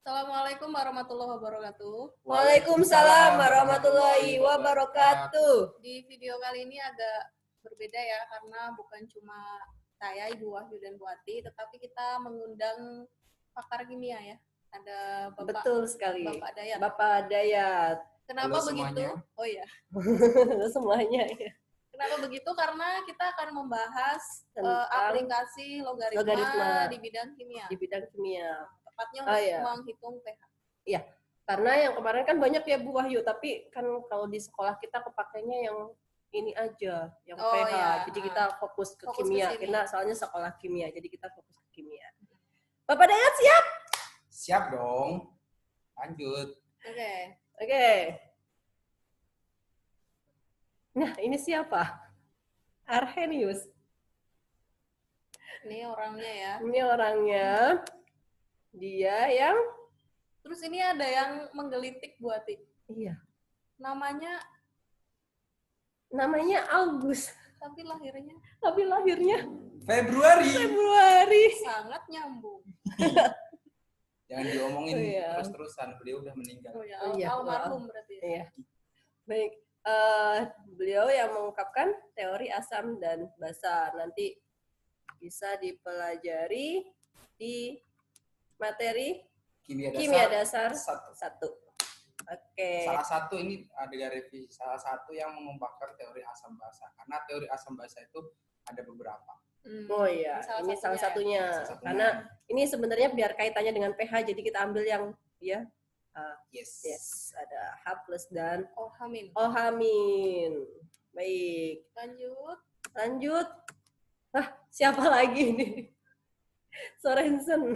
Assalamualaikum warahmatullahi wabarakatuh. Waalaikumsalam warahmatullahi wabarakatuh. Di video kali ini agak berbeda ya, karena bukan cuma saya, Ibu Wahyu dan Bu Ati, tetapi kita mengundang pakar kimia ya. Ada Bapak. Betul sekali. Bapak Dayat. Bapak Dayat. Kenapa Halo begitu? semuanya. Oh iya. Semuanya ya. Kenapa begitu? Karena kita akan membahas Tentang aplikasi logaritma di bidang kimia. Di bidang kimia. Tepatnya iya. menghitung pH. Iya. Karena yang kemarin kan banyak ya Bu Wahyu, tapi kan kalau di sekolah kita kepakainya yang ini aja, yang pH. Iya. Jadi kita fokus ke Fokus kimia. ke sini. Karena soalnya sekolah kimia, jadi kita fokus ke kimia. Bapak Dayat siap? Siap dong. Lanjut. Oke. Nah, ini siapa? Arrhenius. Ini orangnya ya. Ini orangnya. Dia yang Terus ini ada yang menggelitik Bu Ati. iya. Namanya Namanya tapi lahirnya Februari. sangat nyambung. Jangan diomongin Oh, iya. terus-terusan. Beliau udah meninggal. Oh ya, Oh, iya. almarhum berarti. Ya. Iya. Baik. Beliau yang mengungkapkan teori asam dan basa. Nanti bisa dipelajari di materi kimia dasar Satu. 1. Oke. Salah satu ini ada revisi. Salah satu yang mengembangkan teori asam basa. Karena teori asam basa itu ada beberapa. Oh iya, ini salah satunya. Karena ini sebenarnya biar kaitannya dengan pH, jadi kita ambil yang ya. Yes. Ada H plus dan Ohamin. OH-. Baik. Lanjut. Siapa lagi ini? Sorensen.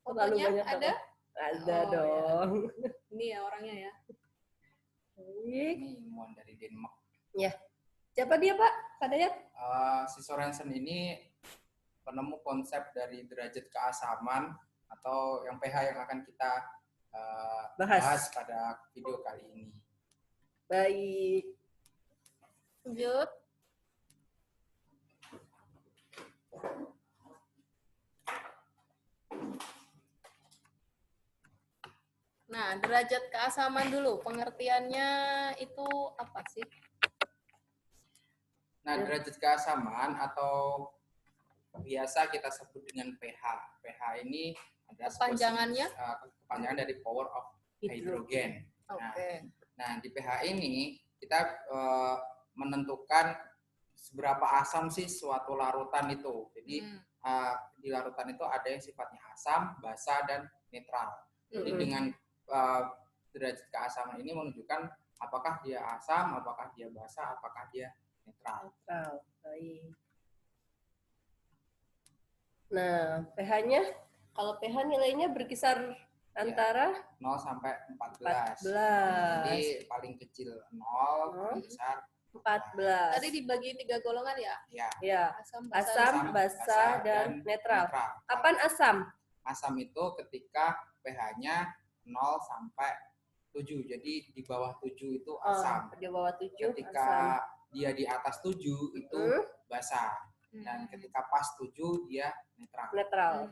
Fotonya ada? Ada Oh, dong. Ini ya orangnya ya. Baik. Ini ilmuwan dari Denmark. Ya. Siapa dia, Pak? Pak Dayat? Si Sorensen ini penemu konsep dari derajat keasaman atau yang pH yang akan kita bahas pada video kali ini. Baik. Lanjut. Nah, derajat keasaman dulu. Pengertiannya itu apa sih? Nah, derajat keasaman atau biasa kita sebut dengan pH. pH ini adalah Kepanjangannya? kepanjangan dari power of hydrogen. Oke. Nah, di pH ini kita menentukan seberapa asam sih suatu larutan itu. Jadi di larutan itu ada yang sifatnya asam, basa, dan netral. Jadi dengan derajat keasaman ini menunjukkan apakah dia asam, apakah dia basa, apakah dia netral. Baik. Nah, pH-nya, kalau pH nilainya berkisar antara 0 sampai 14. 14. Jadi paling kecil 0, paling besar 14. Tadi dibagi 3 golongan ya? Ya. Asam, Asam, basa, dan netral. Kapan asam? Asam itu ketika pH-nya 0 sampai 7. Jadi di bawah 7 itu asam. Di bawah 7 ketika asam. dia di atas 7 itu basa. Dan ketika pas 7 dia netral.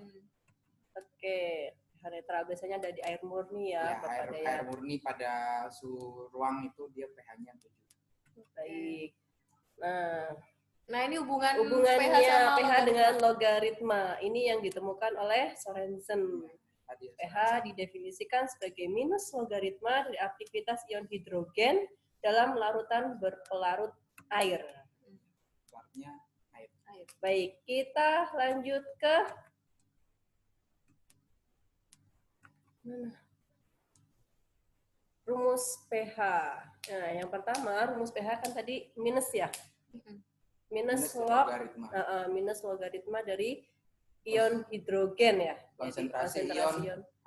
Oke. pH netral biasanya ada di air murni ya, Bapak Dayat. Air murni pada suhu ruang itu dia pH-nya 7. Baik. Nah ini hubungannya pH dengan logaritma. Ini yang ditemukan oleh Sorensen. pH didefinisikan sebagai minus logaritma dari aktivitas ion hidrogen dalam larutan berpelarut air. Pelarutnya air. Baik, kita lanjut ke rumus pH. Nah, yang pertama rumus pH kan tadi minus ya. Minus logaritma dari ion hidrogen ya. Konsentrasi ion H+.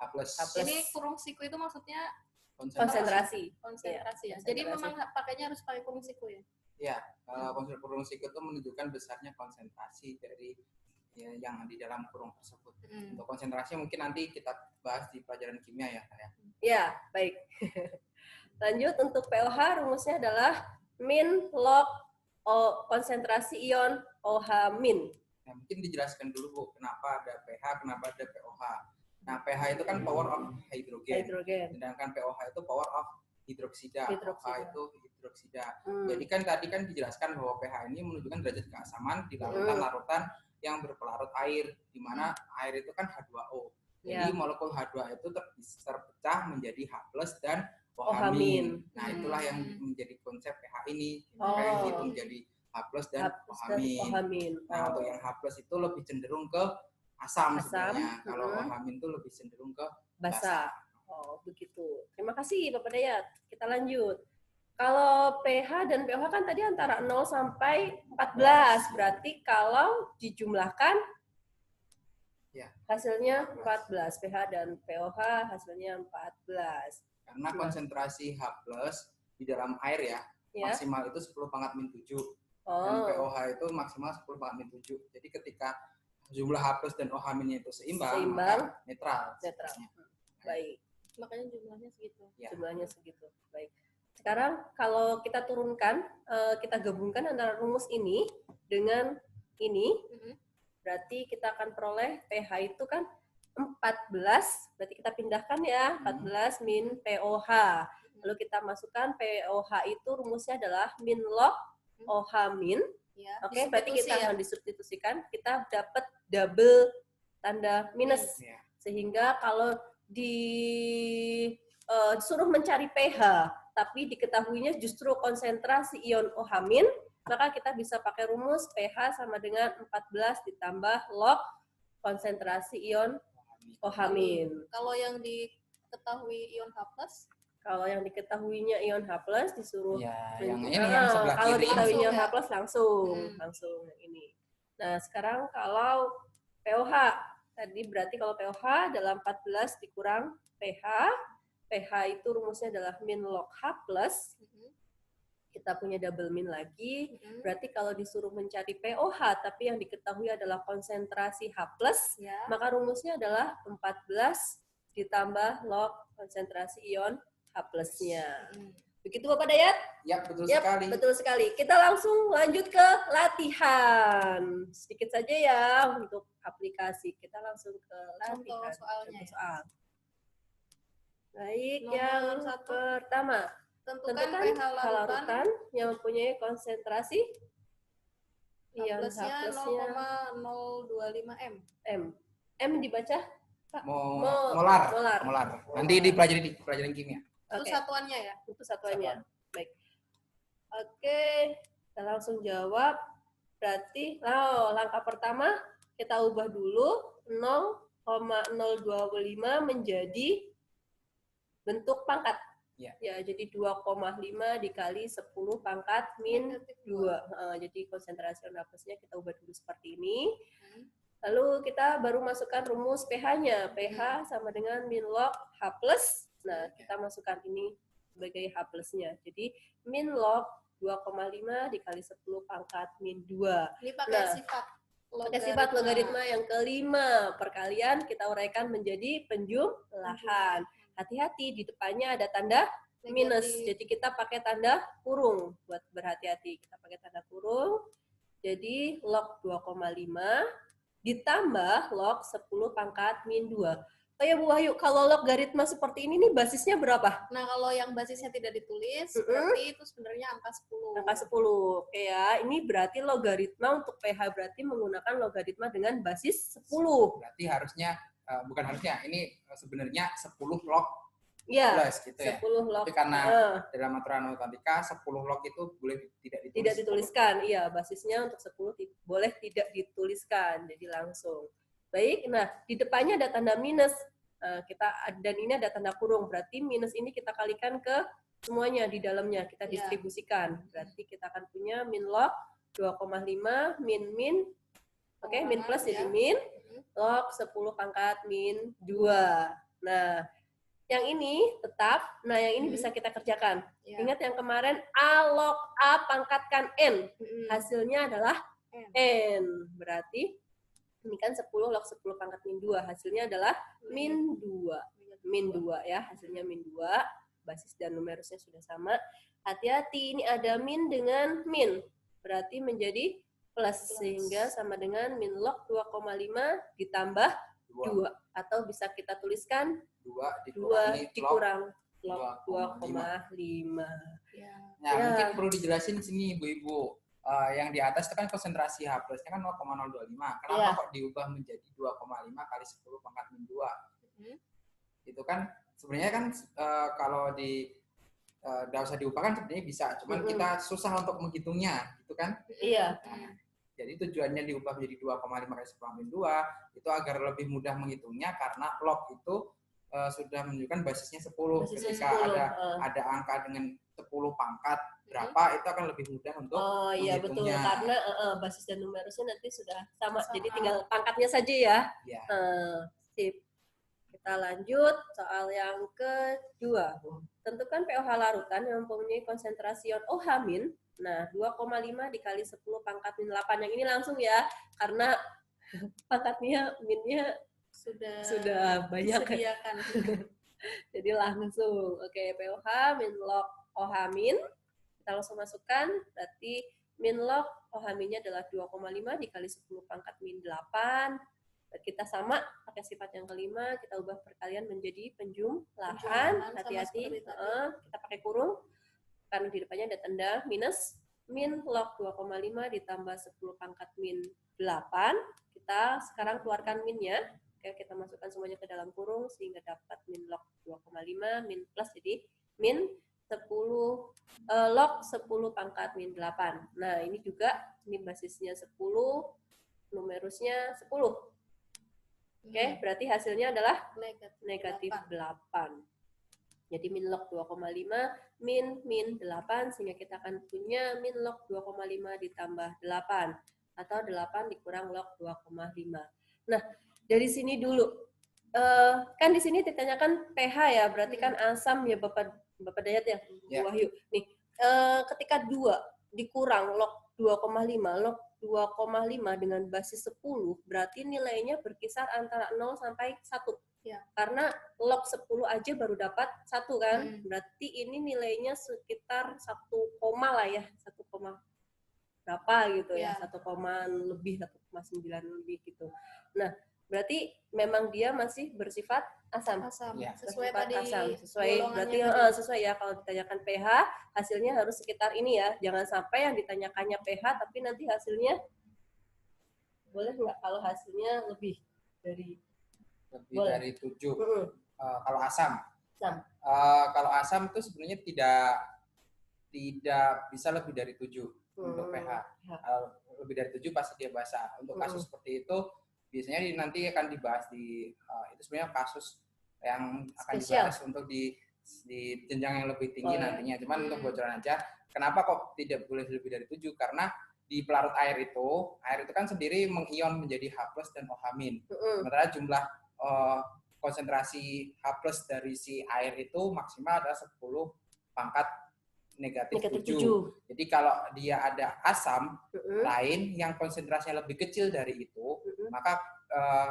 Ini kurung siku itu maksudnya konsentrasi ya. Jadi memang pakainya harus pakai kurung siku ya? Ya, konsep kurung siku itu menunjukkan besarnya konsentrasi dari yang di dalam kurung tersebut. Untuk konsentrasi mungkin nanti kita bahas di pelajaran kimia ya. Ya, baik. Lanjut untuk pH rumusnya adalah min log konsentrasi ion OH min. Nah, mungkin dijelaskan dulu Bu, kenapa ada pH, kenapa ada pOH. Nah, pH itu kan power of hydrogen. Sedangkan POH itu power of hidroksida. OH itu hidroksida. Jadi kan tadi kan dijelaskan bahwa pH ini menunjukkan derajat keasaman di larutan-larutan yang berpelarut air, di mana air itu kan H2O. Jadi molekul H2O itu terpecah menjadi H+ dan OH-. Nah, itulah yang menjadi konsep pH ini. pH itu menjadi H+ dan OH-. Nah, untuk yang H+ itu lebih cenderung ke asam sebenarnya. Kalau OH- itu lebih cenderung ke basa. Oh, begitu. Terima kasih Bapak Dayat. Kita lanjut. Kalau pH dan pOH kan tadi antara 0 sampai 14. Berarti kalau dijumlahkan hasilnya 14. pH dan pOH hasilnya 14. Karena konsentrasi H+ di dalam air maksimal itu 10⁻⁷. Dan pOH itu maksimal 10⁻⁷. Jadi ketika jumlah H+ dan OH- itu seimbang, maka netral. Baik. Makanya jumlahnya segitu. Jumlahnya segitu. Baik. Sekarang kalau kita turunkan, kita gabungkan antara rumus ini dengan ini, berarti kita akan peroleh pH itu kan 14, berarti kita pindahkan ya, 14 min pOH. Lalu kita masukkan pOH itu rumusnya adalah min log OH min. Oke, berarti kita akan disubstitusikan, kita dapat double tanda minus. Sehingga kalau disuruh mencari pH, tapi diketahuinya justru konsentrasi ion OH-, maka kita bisa pakai rumus pH sama dengan 14 ditambah log konsentrasi ion OH-. Kalau yang diketahui ion H+, kalau yang diketahuinya ion H+ disuruh yang sebelah kalau kiri diketahuinya H+ langsung yang ini. Nah, sekarang kalau pOH tadi berarti kalau pOH dalam 14 dikurang pH, pH itu rumusnya adalah min log H+. Kita punya double min lagi. Berarti kalau disuruh mencari pOH tapi yang diketahui adalah konsentrasi H+, maka rumusnya adalah 14 ditambah log konsentrasi ion H+-nya. Begitu Bapak Dayat? Ya, betul sekali. Betul sekali. Kita langsung lanjut ke latihan. Sedikit saja ya untuk aplikasi. Kita langsung ke latihan. Contoh soalnya. Soal. Baik, yang pertama. Tentukan pH larutan yang mempunyai konsentrasi ion H+-nya 0,025 M. M dibaca? Molar. Nanti dipelajari di pelajaran kimia. Itu satuannya ya? Itu satuannya. Baik. Oke, kita langsung jawab. Berarti, langkah pertama kita ubah dulu 0,025 menjadi bentuk pangkat. Ya, jadi 2,5 dikali 10 pangkat min 2. Jadi konsentrasi ion H+-nya kita ubah dulu seperti ini. Lalu kita baru masukkan rumus pH-nya. pH sama dengan min log H+. Nah, kita masukkan ini sebagai H+-nya. Jadi, min log 2,5 dikali 10 pangkat min 2. Ini pakai sifat logaritma yang kelima. Perkalian kita uraikan menjadi penjumlahan. Hati-hati, di depannya ada tanda minus. Jadi, kita pakai tanda kurung buat berhati-hati. Kita pakai tanda kurung. Jadi, log 2,5 ditambah log 10 pangkat min 2. Oh ya Bu Wahyu, kalau logaritma seperti ini nih basisnya berapa? Nah, kalau yang basisnya tidak ditulis, berarti itu sebenarnya angka 10. Angka 10. Oke ya, ini berarti logaritma untuk pH berarti menggunakan logaritma dengan basis 10. Berarti harusnya, bukan harusnya, ini sebenarnya 10 log plus gitu ya. 10 log. Tapi karena dalam aturan matematika 10 log itu boleh tidak dituliskan. Iya, basisnya untuk 10 boleh tidak dituliskan. Jadi langsung. Baik, nah di depannya ada tanda minus. Dan ini ada tanda kurung. Berarti minus ini kita kalikan ke semuanya di dalamnya. Kita distribusikan. Berarti kita akan punya min log 2,5 min. Oke, min plus jadi min. Log 10 pangkat min 2. Nah, yang ini tetap, yang ini bisa kita kerjakan. Ingat yang kemarin A log A pangkatkan N. Hasilnya adalah N. Berarti ini kan 10 log 10 pangkat min 2. Hasilnya adalah min 2. Min 2 ya, hasilnya min 2. Basis dan numerusnya sudah sama. Hati-hati, ini ada min dengan min. Berarti menjadi plus. Sehingga sama dengan min log 2,5 ditambah 2. Atau bisa kita tuliskan 2 dikurang log 2,5. 2,5. Ya. Nah, mungkin perlu dijelasin di sini Ibu-ibu. Yang di atas itu kan konsentrasi H plusnya kan 0,025. Kenapa kok diubah menjadi 2,5 kali 10 pangkat min 2? Itu kan sebenarnya kan kalau di nggak usah diubah kan sebenarnya bisa, cuman kita susah untuk menghitungnya, gitu kan? Iya. Nah, jadi tujuannya diubah menjadi 2,5 kali 10 pangkat min 2 itu agar lebih mudah menghitungnya karena log itu sudah menunjukkan basisnya 10. Ketika 10. ada angka dengan 10 pangkat berapa itu akan lebih mudah untuk iya betul, menghitungnya. karena basis dan numerusnya nanti sudah sama. Jadi tinggal pangkatnya saja ya. Ya. Sip. Kita lanjut soal yang kedua. Tentukan pH larutan yang mempunyai konsentrasi ion OH-. Nah, 2,5 dikali 10 pangkat min 8. Yang ini langsung ya, karena pangkatnya minnya sudah banyak. Disediakan. Jadi langsung. Oke, pH min log OH-. Kita langsung masukkan, berarti min log OH-nya adalah 2,5 dikali 10 pangkat min 8. Kita sama pakai sifat yang kelima, kita ubah perkalian menjadi penjumlahan. Hati-hati, kita pakai kurung karena di depannya ada tanda minus. Min log 2,5 ditambah 10 pangkat min 8. Kita sekarang keluarkan minnya. Oke, kita masukkan semuanya ke dalam kurung sehingga dapat min log 2,5 min plus jadi min 10 log 10 pangkat min 8. Nah, ini juga ini basisnya 10, numerusnya 10. Oke, berarti hasilnya adalah negatif 8. Jadi min log 2,5 min 8, sehingga kita akan punya min log 2,5 ditambah 8. Atau 8 dikurang log 2,5. Nah, dari sini dulu. Kan di sini ditanyakan pH ya, berarti kan asam ya Bapak Dayat ya, Wahyu. Nih, ketika 2 dikurang log 2,5, log 2,5 dengan basis 10, berarti nilainya berkisar antara 0 sampai 1. Ya. Karena log 10 aja baru dapat 1 kan, berarti ini nilainya sekitar 1, lah ya, 1, berapa gitu ya, 1, lebih, 1,9 lebih gitu. Nah, berarti memang dia masih bersifat asam. Ya. Sesuai tadi sesuai berarti sesuai ya, kalau ditanyakan pH hasilnya harus sekitar ini ya. Jangan sampai yang ditanyakannya pH tapi nanti hasilnya boleh nggak kalau hasilnya lebih dari 7. Kalau asam. Kalau asam itu sebenarnya tidak bisa lebih dari 7 untuk pH. Lebih dari 7 pasti dia basah. Untuk kasus seperti itu biasanya nanti akan dibahas itu sebenarnya kasus yang akan dibahas untuk di jenjang yang lebih tinggi nantinya. Cuman untuk bocoran aja, kenapa kok tidak boleh lebih dari 7? Karena di pelarut air itu kan sendiri mengion menjadi H+ dan OH-. Sementara jumlah konsentrasi H+ dari si air itu maksimal adalah 10 pangkat negatif 7. Jadi kalau dia ada asam lain yang konsentrasinya lebih kecil dari itu, maka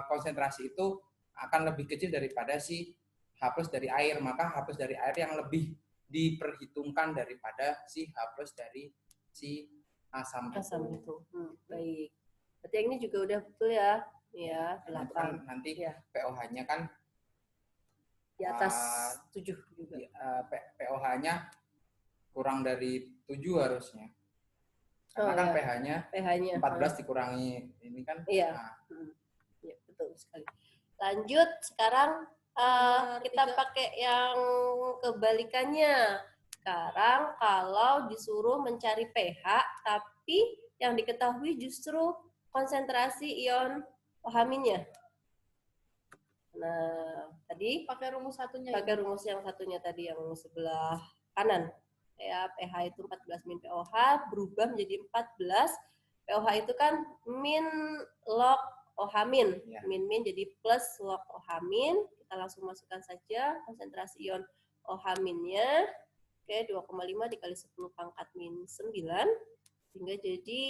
konsentrasi itu akan lebih kecil daripada si H+ dari air. Maka H+ dari air yang lebih diperhitungkan daripada si H+ dari si asam itu. Baik. Berarti yang ini juga udah betul ya. Ya, 8. Kan nanti pOH-nya kan di atas 7 juga. pOH-nya kurang dari 7 harusnya. Karena kan pH-nya 14 dikurangi ini kan. Iya. Ya, betul sekali. Lanjut, sekarang kita pakai yang kebalikannya. Sekarang kalau disuruh mencari pH, tapi yang diketahui justru konsentrasi ion OH-nya. Nah, tadi pakai rumus satunya. Pakai rumus yang satunya tadi yang sebelah kanan. Ya, pH itu 14 min pOH berubah menjadi 14. pOH itu kan min log OH min. Ya. Min jadi plus log OH min. Kita langsung masukkan saja konsentrasi ion OH minnya. Oke, 2,5 dikali 10 pangkat min 9. Sehingga jadi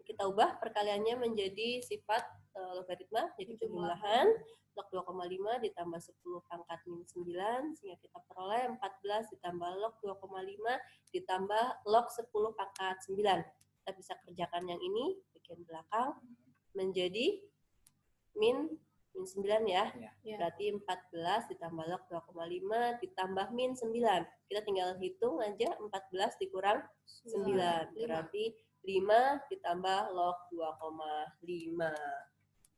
kita ubah perkaliannya menjadi sifat logaritma, jadi penjumlahan. Log 2,5 ditambah 10 pangkat min 9, sehingga kita peroleh 14 ditambah log 2,5 ditambah log 10 pangkat 9. Kita bisa kerjakan yang ini, bagian belakang, menjadi min min 9 ya. Ya. Berarti 14 ditambah log 2,5 ditambah min 9. Kita tinggal hitung aja 14 dikurang 9. Berarti 5 ditambah log 2,5.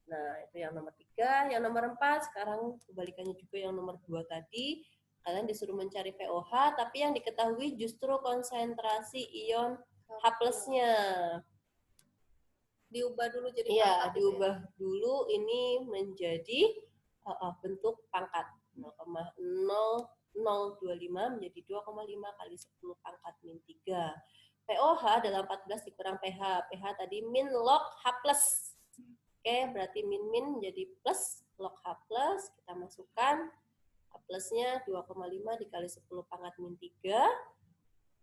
Nah, itu yang nomor 3. Yang nomor 4, sekarang kebalikannya juga yang nomor 2 tadi. Kalian disuruh mencari pOH, tapi yang diketahui justru konsentrasi ion H+-nya. Diubah dulu jadi Iya, pangkat diubah dulu ini menjadi bentuk pangkat. 0,0025 menjadi 2,5 kali 10 pangkat min 3. pOH adalah 14 dikurang pH. pH tadi min log H+. Oke, berarti min menjadi plus log H+. Kita masukkan H+-nya 2,5 dikali 10 pangkat min 3.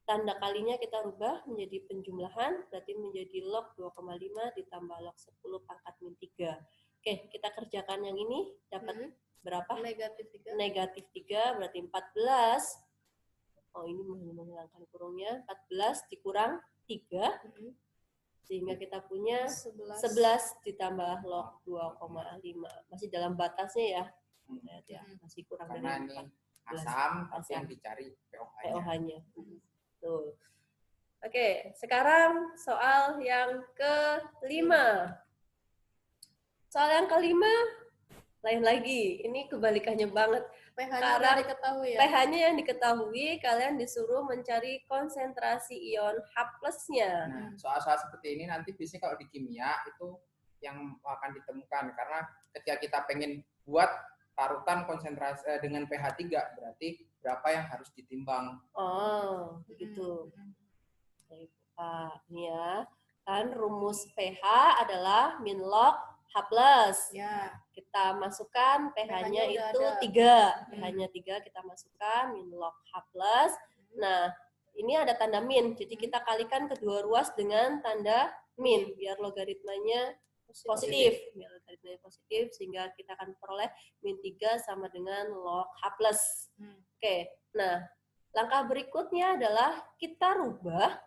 Tanda kalinya kita rubah menjadi penjumlahan, berarti menjadi log 2,5 ditambah log 10 pangkat min 3. Oke, kita kerjakan yang ini, dapat berapa? Negatif 3. Negatif 3, berarti 14. Oh, ini menghilangkan kurungnya. 14 dikurang 3, sehingga kita punya 11 ditambah log 2,5. Masih dalam batasnya ya. Ya, masih kurang Karena dari 4. ini asam, tapi yang dicari pOH-nya. Tuh. Oke, sekarang soal yang kelima. Soal yang kelima lain lagi. Ini kebalikannya banget. pH-nya udah diketahui ya. pH-nya yang diketahui, kalian disuruh mencari konsentrasi ion H+-nya. Nah, soal-soal seperti ini nanti biasanya kalau di kimia itu yang akan ditemukan, karena ketika kita pengen buat parutan konsentrasi dengan pH 3, berarti berapa yang harus ditimbang. Oh, begitu. Baik, Pak. Ini ya. Kan rumus pH adalah min log H+. Ya. Kita masukkan pH-nya pH-nya itu ada. 3. pH-nya 3 kita masukkan min log H+. Nah, ini ada tanda min. Jadi kita kalikan kedua ruas dengan tanda min biar logaritmanya positif. Biar logaritmanya positif sehingga kita akan peroleh min 3 sama dengan log H+. Oke. Nah, langkah berikutnya adalah kita rubah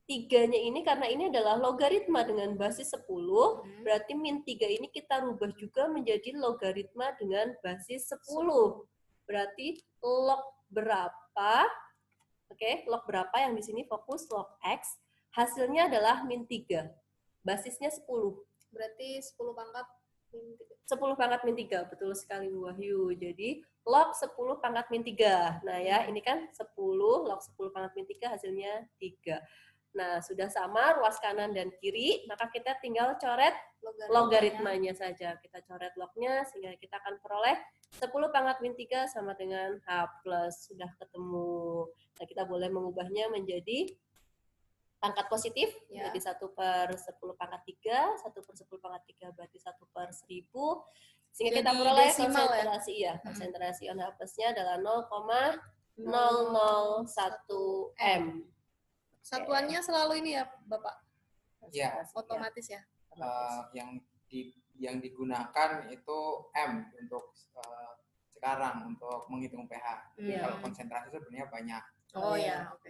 3-nya ini, karena ini adalah logaritma dengan basis 10, berarti min 3 ini kita rubah juga menjadi logaritma dengan basis 10. Berarti log berapa? Oke, log berapa yang di sini fokus log X, hasilnya adalah min 3. Basisnya 10. Berarti 10 pangkat min 3. 10 pangkat min 3, betul sekali Bu Wahyu. Jadi log 10 pangkat min 3. Nah ya, ini kan 10, log 10 pangkat min 3 hasilnya 3. Nah, sudah sama ruas kanan dan kiri, maka kita tinggal coret logaritmanya saja. Kita coret lognya sehingga kita akan peroleh 10 pangkat min 3 sama dengan H+. Sudah ketemu. Nah, kita boleh mengubahnya menjadi pangkat positif, Ya. jadi 1/10 pangkat 3, 1/10 pangkat 3 berarti 1/1000. Sehingga Jadi kita peroleh desimal konsentrasi ya. Konsentrasi ion H+-nya adalah 0,001 M. Satuannya selalu ini ya, Bapak? Ya. Otomatis ya? Yang digunakan itu M untuk sekarang untuk menghitung pH. Kalau konsentrasi sebenarnya banyak. Oh ya, oke.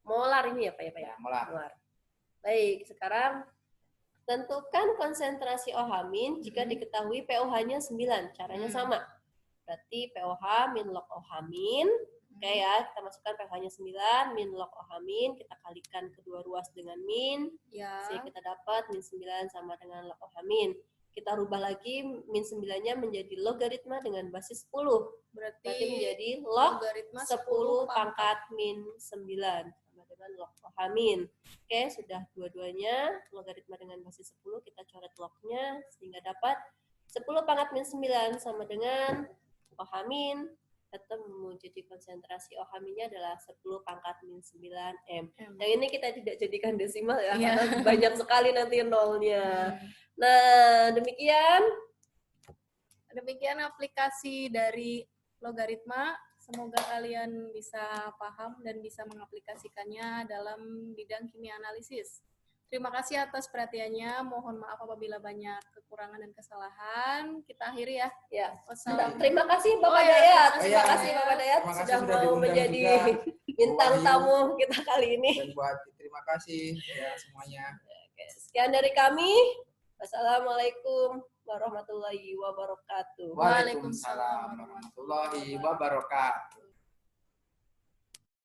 Molar ini ya Pak ya? Ya, molar. Baik, sekarang tentukan konsentrasi OH- jika diketahui pOH-nya 9. Caranya sama. Berarti pOH min log OH-. Oke ya, kita masukkan pH-nya 9, min log OH-, kita kalikan kedua ruas dengan min, sehingga kita dapat min 9 sama dengan log OH-. Kita rubah lagi min 9-nya menjadi logaritma dengan basis 10. Berarti menjadi log 10 pangkat min 9 sama dengan log OH-. Oke, sudah dua-duanya logaritma dengan basis 10, kita coret lognya sehingga dapat 10 pangkat min 9 sama dengan OH-, ketemu. Jadi konsentrasi OH-nya adalah 10 pangkat min 9 M. Yang ini kita tidak jadikan desimal ya, karena banyak sekali nanti nolnya. Nah, demikian aplikasi dari logaritma. Semoga kalian bisa paham dan bisa mengaplikasikannya dalam bidang kimia analisis. Terima kasih atas perhatiannya. Mohon maaf apabila banyak kekurangan dan kesalahan. Kita akhiri ya. Terima kasih Bapak Dayat. Terima kasih Bapak Dayat sudah mau menjadi bintang tamu kita kali ini. Dan buat terima kasih ya semuanya. Sekian dari kami. Wassalamualaikum warahmatullahi wabarakatuh. Waalaikumsalam warahmatullahi wabarakatuh.